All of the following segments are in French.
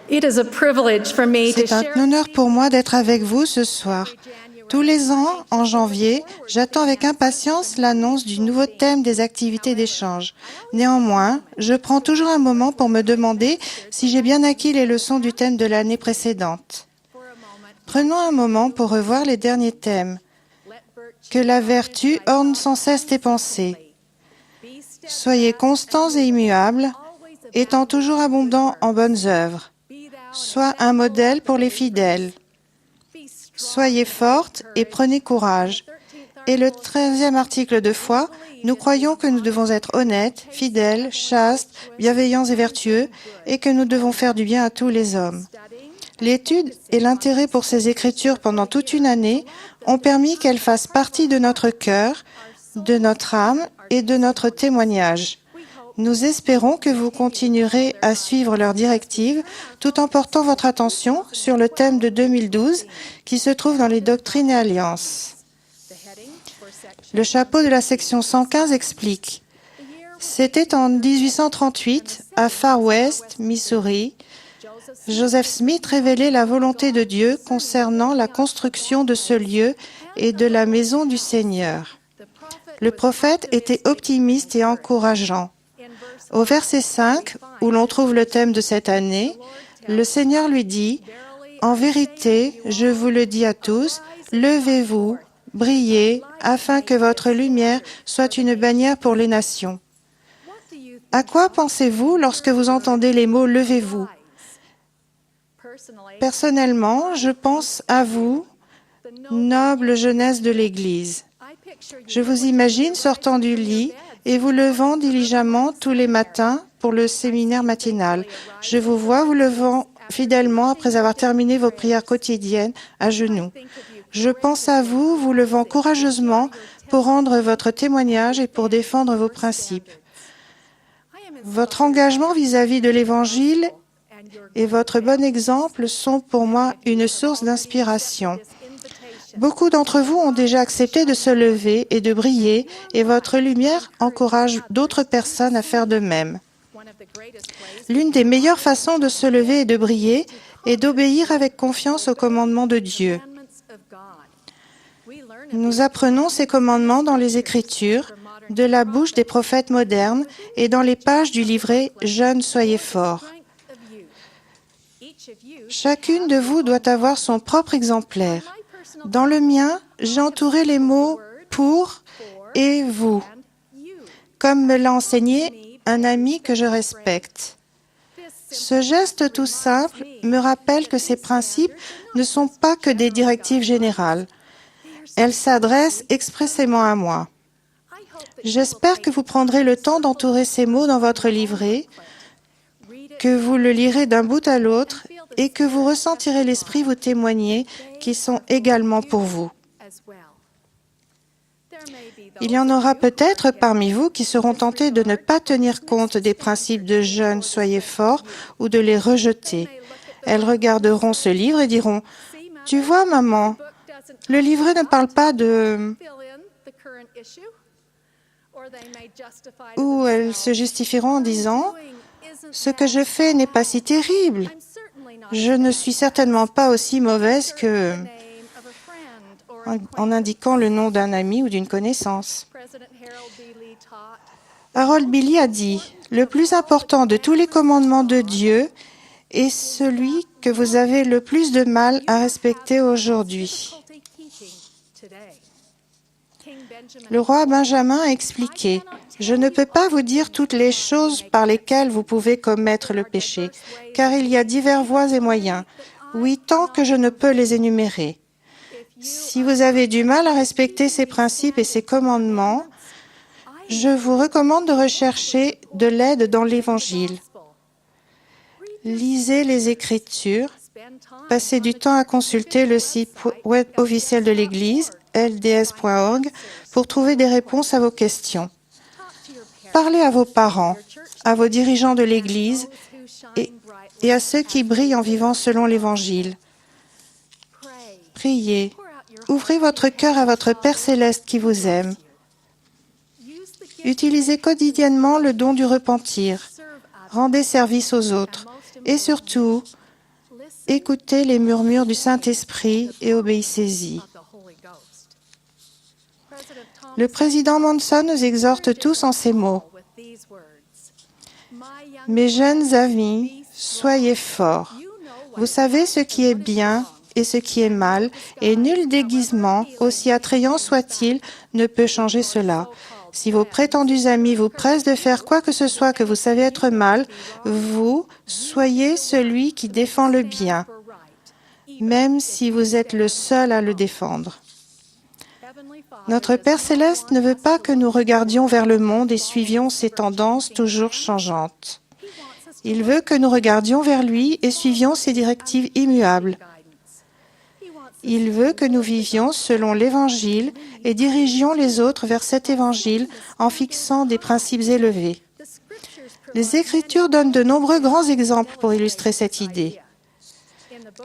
It is a privilege for me to C'est un share honneur pour moi d'être avec vous ce soir. Tous les ans, en janvier, j'attends avec impatience l'annonce du nouveau thème des activités d'échange. Néanmoins, je prends toujours un moment pour me demander si j'ai bien acquis les leçons du thème de l'année précédente. Prenons un moment pour revoir les derniers thèmes. Que la vertu orne sans cesse tes pensées. Soyez constants et immuables, étant toujours abondants en bonnes œuvres. Sois un modèle pour les fidèles. Soyez fortes et prenez courage. Et le 13e article de foi, nous croyons que nous devons être honnêtes, fidèles, chastes, bienveillants et vertueux, et que nous devons faire du bien à tous les hommes. L'étude et l'intérêt pour ces écritures pendant toute une année ont permis qu'elles fassent partie de notre cœur, de notre âme et de notre témoignage. Nous espérons que vous continuerez à suivre leurs directives tout en portant votre attention sur le thème de 2012 qui se trouve dans les Doctrines et Alliances. Le chapeau de la section 115 explique « C'était en 1838, à Far West, Missouri, Joseph Smith révélait la volonté de Dieu concernant la construction de ce lieu et de la maison du Seigneur. Le prophète était optimiste et encourageant. Au verset 5, où l'on trouve le thème de cette année, le Seigneur lui dit « En vérité, je vous le dis à tous, levez-vous, brillez, afin que votre lumière soit une bannière pour les nations. » À quoi pensez-vous lorsque vous entendez les mots « levez-vous » ? Personnellement, je pense à vous, noble jeunesse de l'Église. Je vous imagine sortant du lit et vous levant diligemment tous les matins pour le séminaire matinal. Je vous vois vous levant fidèlement après avoir terminé vos prières quotidiennes à genoux. Je pense à vous vous levant courageusement pour rendre votre témoignage et pour défendre vos principes. Votre engagement vis-à-vis de l'Évangile et votre bon exemple sont pour moi une source d'inspiration. Beaucoup d'entre vous ont déjà accepté de se lever et de briller, et votre lumière encourage d'autres personnes à faire de même. L'une des meilleures façons de se lever et de briller est d'obéir avec confiance aux commandements de Dieu. Nous apprenons ces commandements dans les Écritures, de la bouche des prophètes modernes et dans les pages du livret « Jeunes, soyez forts ». Chacune de vous doit avoir son propre exemplaire. Dans le mien, j'ai entouré les mots « pour » et « vous », comme me l'a enseigné un ami que je respecte. Ce geste tout simple me rappelle que ces principes ne sont pas que des directives générales. Elles s'adressent expressément à moi. J'espère que vous prendrez le temps d'entourer ces mots dans votre livret, que vous le lirez d'un bout à l'autre et que vous ressentirez l'Esprit vous témoigner qu'ils sont également pour vous. Il y en aura peut-être parmi vous qui seront tentés de ne pas tenir compte des principes de jeunes, soyez forts, ou de les rejeter. Elles regarderont ce livre et diront « Tu vois, maman, le livret ne parle pas de... » Ou elles se justifieront en disant « Ce que je fais n'est pas si terrible. Je ne suis certainement pas aussi mauvaise que... » en indiquant le nom d'un ami ou d'une connaissance. Harold Billy a dit « Le plus important de tous les commandements de Dieu est celui que vous avez le plus de mal à respecter aujourd'hui. » Le roi Benjamin a expliqué « Je ne peux pas vous dire toutes les choses par lesquelles vous pouvez commettre le péché, car il y a divers voies et moyens. Oui, tant que je ne peux les énumérer. Si vous avez du mal à respecter ces principes et ces commandements, je vous recommande de rechercher de l'aide dans l'Évangile. Lisez les Écritures, passez du temps à consulter le site web officiel de l'Église, lds.org, pour trouver des réponses à vos questions. Parlez à vos parents, à vos dirigeants de l'Église et à ceux qui brillent en vivant selon l'Évangile. Priez. Ouvrez votre cœur à votre Père céleste qui vous aime. Utilisez quotidiennement le don du repentir. Rendez service aux autres. Et surtout, écoutez les murmures du Saint-Esprit et obéissez-y. Le président Monson nous exhorte tous en ces mots. Mes jeunes amis, soyez forts. Vous savez ce qui est bien et ce qui est mal, et nul déguisement, aussi attrayant soit-il, ne peut changer cela. Si vos prétendus amis vous pressent de faire quoi que ce soit que vous savez être mal, vous, soyez celui qui défend le bien, même si vous êtes le seul à le défendre. Notre Père céleste ne veut pas que nous regardions vers le monde et suivions ses tendances toujours changeantes. Il veut que nous regardions vers lui et suivions ses directives immuables. Il veut que nous vivions selon l'Évangile et dirigions les autres vers cet Évangile en fixant des principes élevés. Les Écritures donnent de nombreux grands exemples pour illustrer cette idée.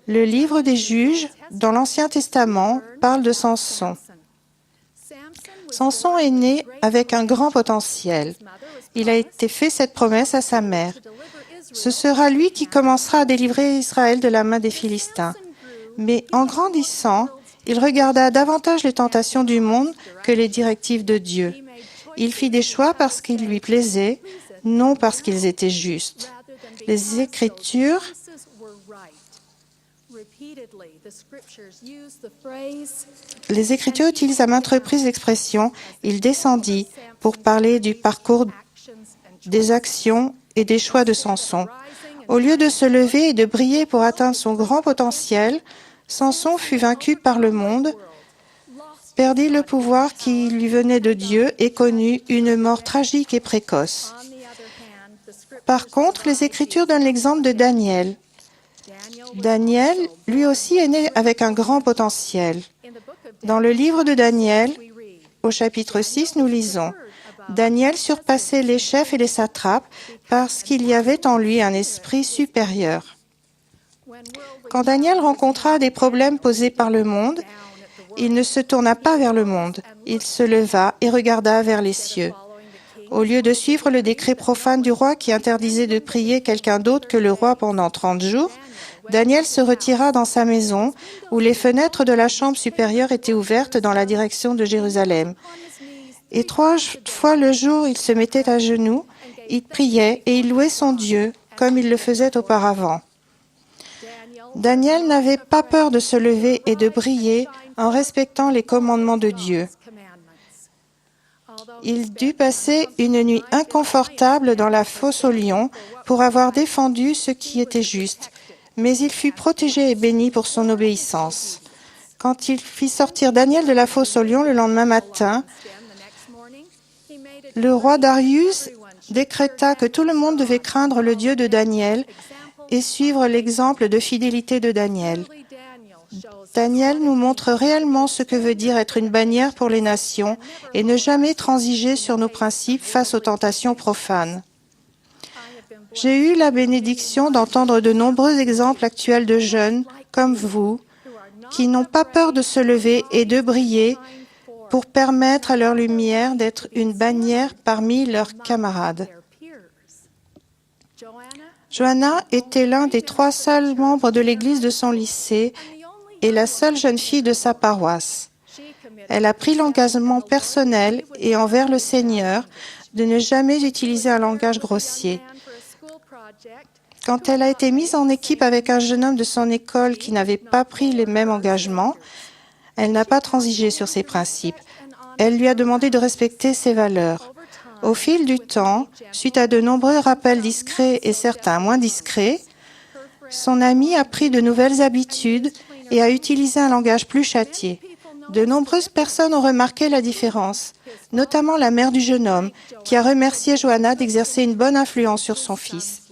Le livre des Juges, dans l'Ancien Testament, parle de Samson. Samson est né avec un grand potentiel. Il a été fait cette promesse à sa mère. Ce sera lui qui commencera à délivrer Israël de la main des Philistins. Mais en grandissant, il regarda davantage les tentations du monde que les directives de Dieu. Il fit des choix parce qu'ils lui plaisaient, non parce qu'ils étaient justes. Les Écritures utilisent à maintes reprises l'expression « il descendit » pour parler du parcours, des actions et des choix de Samson. Au lieu de se lever et de briller pour atteindre son grand potentiel, Samson fut vaincu par le monde, perdit le pouvoir qui lui venait de Dieu et connut une mort tragique et précoce. Par contre, les Écritures donnent l'exemple de Daniel. Daniel, lui aussi, est né avec un grand potentiel. Dans le livre de Daniel, au chapitre 6, nous lisons « Daniel surpassait les chefs et les satrapes parce qu'il y avait en lui un esprit supérieur. » Quand Daniel rencontra des problèmes posés par le monde, il ne se tourna pas vers le monde. Il se leva et regarda vers les cieux. Au lieu de suivre le décret profane du roi qui interdisait de prier quelqu'un d'autre que le roi pendant 30 jours, Daniel se retira dans sa maison où les fenêtres de la chambre supérieure étaient ouvertes dans la direction de Jérusalem. Et 3 fois le jour, il se mettait à genoux, il priait et il louait son Dieu comme il le faisait auparavant. Daniel n'avait pas peur de se lever et de briller en respectant les commandements de Dieu. Il dut passer une nuit inconfortable dans la fosse aux lions pour avoir défendu ce qui était juste, mais il fut protégé et béni pour son obéissance. Quand il fit sortir Daniel de la fosse aux lions le lendemain matin, le roi Darius décréta que tout le monde devait craindre le Dieu de Daniel et suivre l'exemple de fidélité de Daniel. Daniel nous montre réellement ce que veut dire être une bannière pour les nations et ne jamais transiger sur nos principes face aux tentations profanes. J'ai eu la bénédiction d'entendre de nombreux exemples actuels de jeunes, comme vous, qui n'ont pas peur de se lever et de briller pour permettre à leur lumière d'être une bannière parmi leurs camarades. Joanna était l'un des 3 seuls membres de l'église de son lycée et la seule jeune fille de sa paroisse. Elle a pris l'engagement personnel et envers le Seigneur de ne jamais utiliser un langage grossier. Quand elle a été mise en équipe avec un jeune homme de son école qui n'avait pas pris les mêmes engagements, elle n'a pas transigé sur ses principes. Elle lui a demandé de respecter ses valeurs. Au fil du temps, suite à de nombreux rappels discrets et certains moins discrets, son amie a pris de nouvelles habitudes et a utilisé un langage plus châtié. De nombreuses personnes ont remarqué la différence, notamment la mère du jeune homme, qui a remercié Joanna d'exercer une bonne influence sur son fils.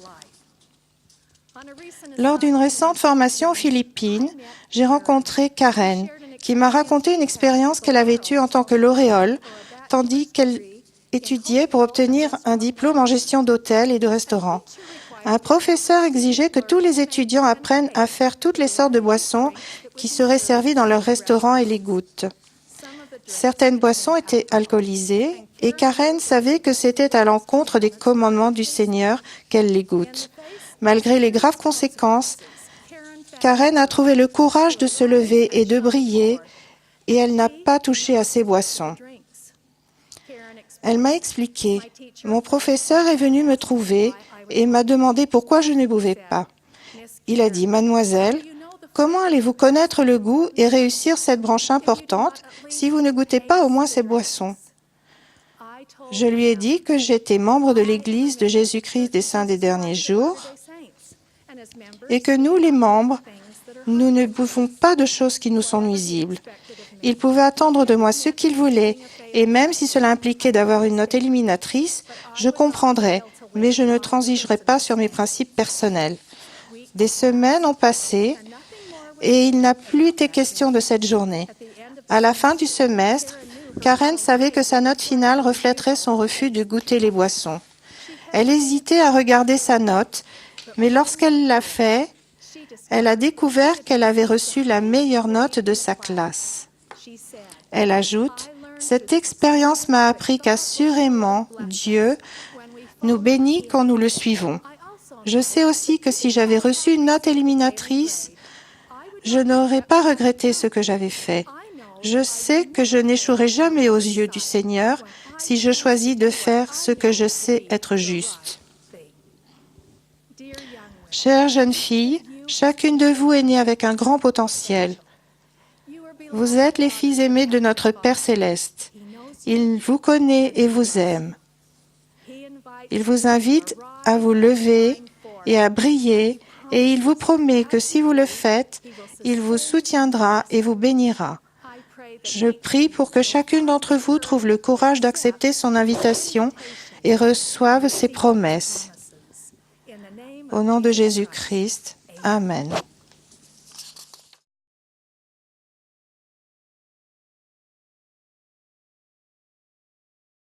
Lors d'une récente formation aux Philippines, j'ai rencontré Karen, qui m'a raconté une expérience qu'elle avait eue en tant que lauréole, tandis qu'elle étudiait pour obtenir un diplôme en gestion d'hôtels et de restaurants. Un professeur exigeait que tous les étudiants apprennent à faire toutes les sortes de boissons qui seraient servies dans leur restaurant et les gouttes. Certaines boissons étaient alcoolisées et Karen savait que c'était à l'encontre des commandements du Seigneur qu'elle les goûte. Malgré les graves conséquences, Karen a trouvé le courage de se lever et de briller, et elle n'a pas touché à ses boissons. Elle m'a expliqué, « Mon professeur est venu me trouver et m'a demandé pourquoi je ne buvais pas. Il a dit, « Mademoiselle, comment allez-vous connaître le goût et réussir cette branche importante si vous ne goûtez pas au moins ces boissons ?» Je lui ai dit que j'étais membre de l'Église de Jésus-Christ des Saints des Derniers Jours et que nous, les membres, nous ne buvons pas de choses qui nous sont nuisibles. Il pouvait attendre de moi ce qu'il voulait, et même si cela impliquait d'avoir une note éliminatrice, je comprendrais, mais je ne transigerai pas sur mes principes personnels. Des semaines ont passé, et il n'a plus été question de cette journée. À la fin du semestre, Karen savait que sa note finale reflèterait son refus de goûter les boissons. Elle hésitait à regarder sa note, mais lorsqu'elle l'a fait, elle a découvert qu'elle avait reçu la meilleure note de sa classe. Elle ajoute, « Cette expérience m'a appris qu'assurément, Dieu nous bénit quand nous le suivons. Je sais aussi que si j'avais reçu une note éliminatrice, je n'aurais pas regretté ce que j'avais fait. Je sais que je n'échouerai jamais aux yeux du Seigneur si je choisis de faire ce que je sais être juste. » Chère jeune fille, chacune de vous est née avec un grand potentiel. Vous êtes les filles aimées de notre Père céleste. Il vous connaît et vous aime. Il vous invite à vous lever et à briller, et il vous promet que si vous le faites, il vous soutiendra et vous bénira. Je prie pour que chacune d'entre vous trouve le courage d'accepter son invitation et reçoive ses promesses. Au nom de Jésus-Christ, Amen.